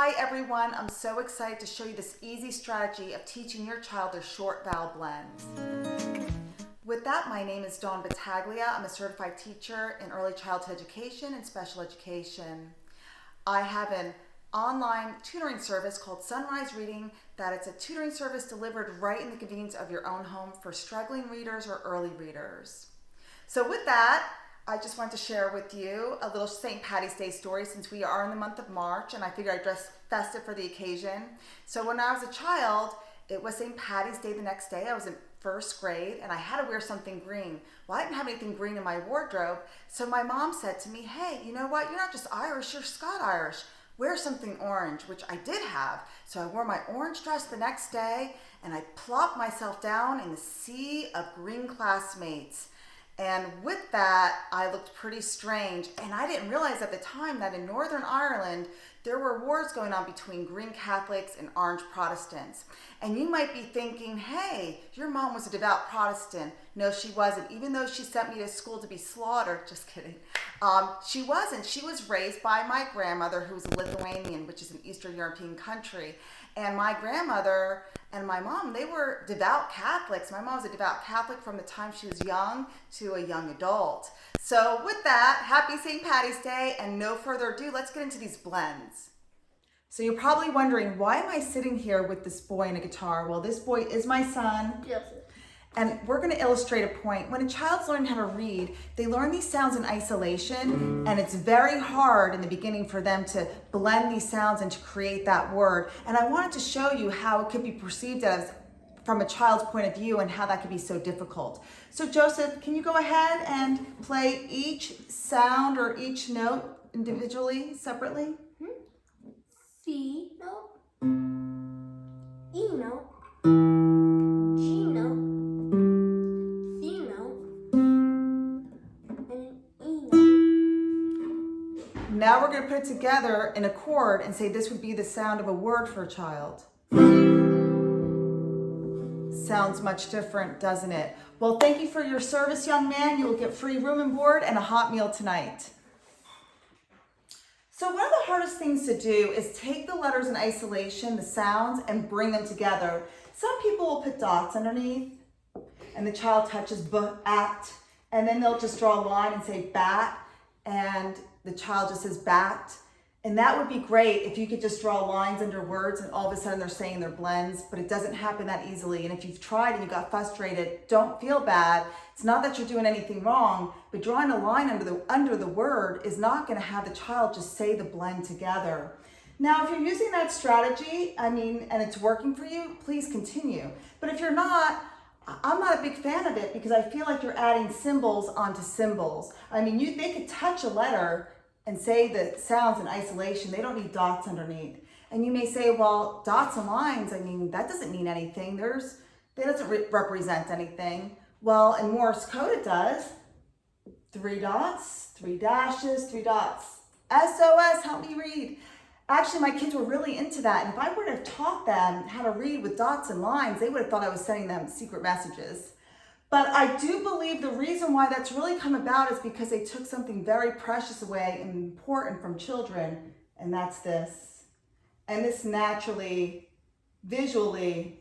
Hi everyone, I'm so excited to show you this easy strategy of teaching your child their short vowel blends. With that, my name is Dawn Battaglia. I'm a certified teacher in early childhood education and special education. I have an online tutoring service called Sunrise Reading that it's a tutoring service delivered right in the convenience of your own home for struggling readers or early readers. So with that, I just wanted to share with you a little St. Patty's Day story since we are in the month of March and I figured I'd dress festive for the occasion. So when I was a child, it was St. Patty's Day the next day. I was in first grade and I had to wear something green. Well, I didn't have anything green in my wardrobe, so my mom said to me, hey, you know what? You're not just Irish, you're Scot-Irish. Wear something orange, which I did have. So I wore my orange dress the next day and I plopped myself down in the sea of green classmates. And with that, I looked pretty strange. And I didn't realize at the time that in Northern Ireland, there were wars going on between green Catholics and orange Protestants. And you might be thinking, hey, your mom was a devout Protestant. No, she wasn't. Even though she sent me to school to be slaughtered, just kidding. She wasn't. She was raised by my grandmother, who was a Lithuanian, which is an Eastern European country. And my grandmother and my mom, they were devout Catholics. My mom was a devout Catholic from the time she was young to a young adult. So with that, happy St. Patty's Day, and no further ado, let's get into these blends. So you're probably wondering, why am I sitting here with this boy and a guitar? Well, this boy is my son. Yes. And we're going to illustrate a point. When a child's learning how to read, they learn these sounds in isolation, and it's very hard in the beginning for them to blend these sounds and to create that word. And I wanted to show you how it could be perceived as from a child's point of view and how that could be so difficult. So Joseph, can you go ahead and play each sound or each note individually, separately? C note, E note, G note, C note, and E note. Now we're going to put it together in a chord and say this would be the sound of a word for a child. Sounds much different, doesn't it? Well, thank you for your service, young man. You will get free room and board and a hot meal tonight. So one of the hardest things to do is take the letters in isolation, the sounds, and bring them together. Some people will put dots underneath, and the child touches b-at, and then they'll just draw a line and say bat, and the child just says bat. And that would be great if you could just draw lines under words and all of a sudden they're saying their blends, but it doesn't happen that easily. And if you've tried and you got frustrated, don't feel bad. It's not that you're doing anything wrong, but drawing a line under the word is not going to have the child just say the blend together. Now, if you're using that strategy, and it's working for you, please continue. But if you're not, I'm not a big fan of it because I feel like you're adding symbols onto symbols. They could touch a letter and say the sounds in isolation. They don't need dots underneath. And you may say, well, dots and lines, that doesn't mean anything. That doesn't represent anything. Well, in Morse code it does. 3 dots, 3 dashes, 3 dots. SOS, help me read. Actually, my kids were really into that. And if I would have taught them how to read with dots and lines, they would have thought I was sending them secret messages. But I do believe the reason why that's really come about is because they took something very precious away and important from children, and that's this. And this naturally, visually,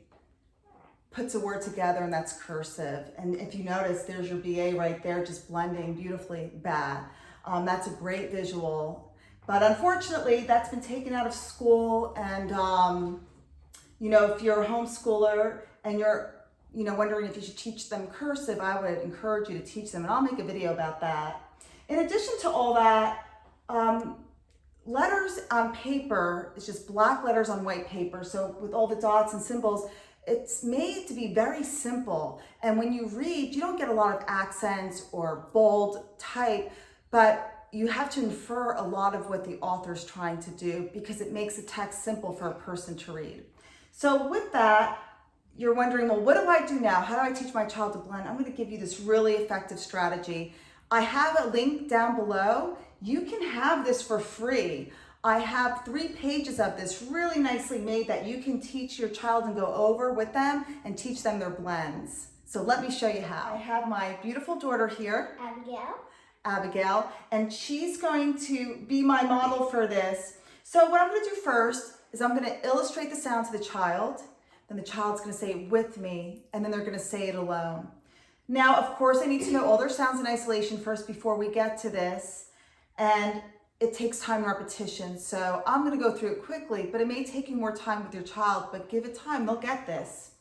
puts a word together, and that's cursive. And if you notice, there's your BA right there, just blending beautifully bad. That's a great visual. But unfortunately, that's been taken out of school, and if you're a homeschooler and you're wondering if you should teach them cursive, I would encourage you to teach them, and I'll make a video about that. In addition to all that, letters on paper is just black letters on white paper. So with all the dots and symbols, it's made to be very simple. And when you read, you don't get a lot of accents or bold type, but you have to infer a lot of what the author's trying to do because it makes the text simple for a person to read. So with that, you're wondering, well, what do I do now? How do I teach my child to blend? I'm going to give you this really effective strategy. I have a link down below. You can have this for free. I have 3 pages of this really nicely made that you can teach your child and go over with them and teach them their blends. So let me show you how. I have my beautiful daughter here, Abigail, and she's going to be my model for this. So what I'm going to do first is I'm going to illustrate the sound to the child. Then the child's going to say it with me, and then they're going to say it alone. Now, of course, I need to know all their sounds in isolation first before we get to this. And it takes time and repetition. So I'm going to go through it quickly, but it may take you more time with your child, but give it time, they'll get this.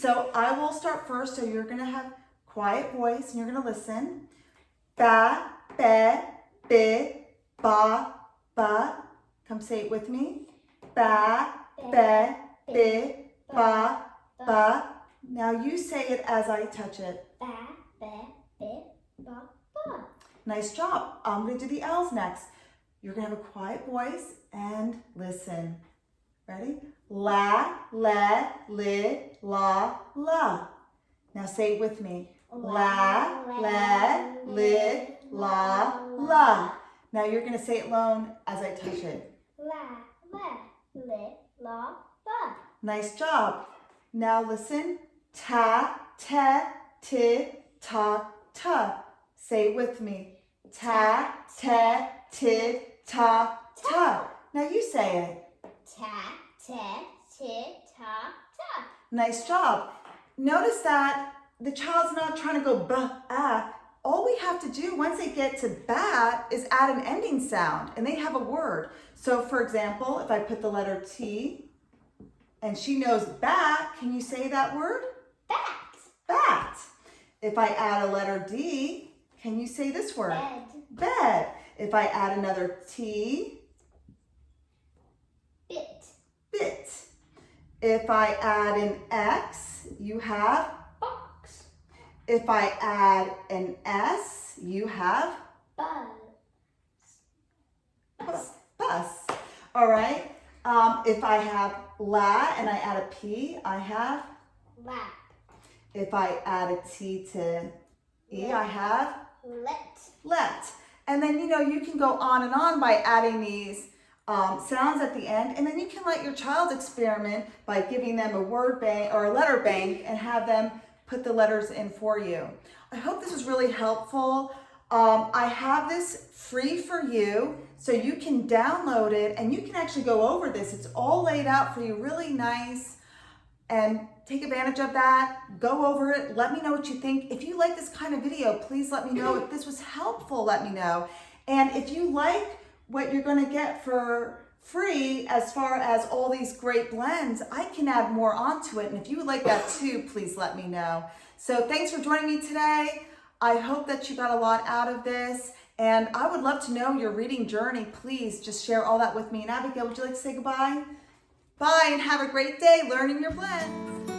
So I will start first. So you're going to have quiet voice and you're going to listen. Ba, be, bi, ba, ba. Come say it with me. Ba, be, bi, ba, ba. Now you say it as I touch it. Ba, be, bi, ba, ba. Nice job. I'm going to do the L's next. You're going to have a quiet voice and listen. Ready? La, le, li, la, la. Now say it with me. La, le, li, la, la. Now you're going to say it alone as I touch it. La, le, li, la, la. Nice job. Now listen. Ta, te, ti, ta, ta. Say it with me. Ta, te, ti, ta, ta. Now you say it. Ta, te, ti, ta, ta. Nice job. Notice that the child's not trying to go ba, ah. All we have to do once they get to bat is add an ending sound and they have a word. So for example, if I put the letter T and she knows bat, can you say that word? Bat. Bat. If I add a letter D, can you say this word? Bed. Bed. If I add another T, Bit. bit. If I add an X, you have. Box. If I add an S, you have. Buzz. Bus. Bus. All right. If I have la and I add a P, I have. Lap. If I add a T to E, I have. Let. Let. And then, you can go on and on by adding these sounds at the end. And then you can let your child experiment by giving them a word bank or a letter bank and have them put the letters in for you. I hope this was really helpful. I have this free for you, so you can download it and you can actually go over this. It's all laid out for you, really nice. And take advantage of that. Go over it. Let me know what you think. If you like this kind of video, please let me know. If this was helpful, let me know. And if you like what you're going to get for free as far as all these great blends, I can add more onto it. And if you would like that too, please let me know. So thanks for joining me today. I hope that you got a lot out of this. And I would love to know your reading journey. Please just share all that with me. And Abigail, would you like to say goodbye? Bye and have a great day learning your blends.